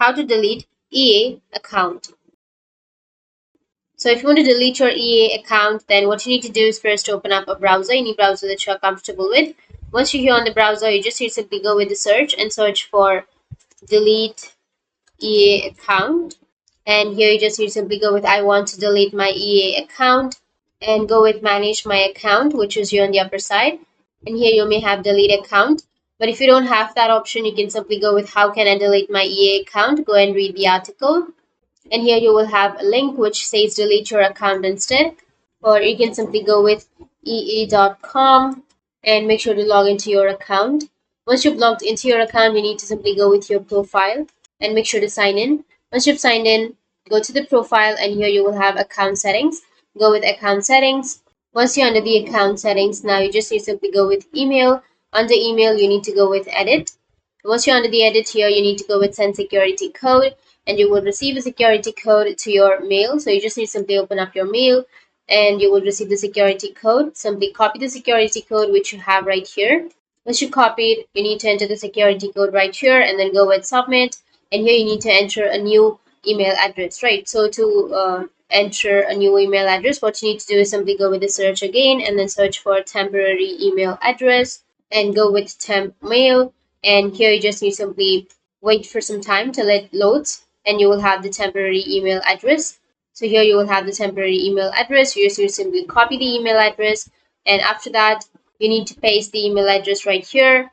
how to delete EA account. So if you want to delete your EA account, then what you need to do is first open up a browser, any browser that you are comfortable with. Once you're here on the browser, you just simply go with the search and search for delete EA account. And here you just simply go with I want to delete my EA account, and go with manage my account, which is here on the upper side. And here you may have delete account. But if you don't have that option, you can simply go with how can I delete my EA account. Go and read the article. And here you will have a link which says delete your account instead. Or you can simply go with ea.com and make sure to log into your account. Once you've logged into your account, you need to simply go with your profile and make sure to sign in. Once you've signed in, go to the profile, and here you will have account settings. Go with account settings. Once you're under the account settings, now you just need to simply go with email. Under email, you need to go with edit. Once you're under the edit here, you need to go with send security code, and you will receive a security code to your mail. So you just need to simply open up your mail and you will receive the security code. Simply copy the security code which you have right here. Once you copy it, you need to enter the security code right here and then go with submit. And here you need to enter a new email address, right? So to enter a new email address, what you need to do is simply go with the search again and then search for temporary email address and go with temp mail. And here you just need to simply wait for some time till it loads, and you will have the temporary email address. So here you will have the temporary email address. You just simply copy the email address, and after that you need to paste the email address right here.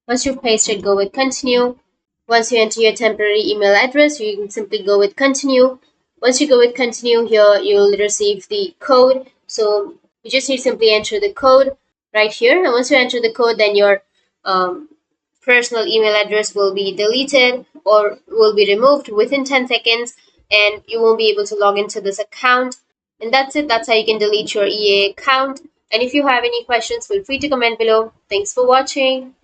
Once you've pasted, go with continue. Once you enter your temporary email address, you can simply go with continue. Once you go with continue, here you'll receive the code. So you just need to simply enter the code right here, and once you enter the code, then your personal email address will be deleted or will be removed within 10 seconds, and you won't be able to log into this account. And that's it. That's how you can delete your EA account. And if you have any questions, feel free to comment below. Thanks for watching.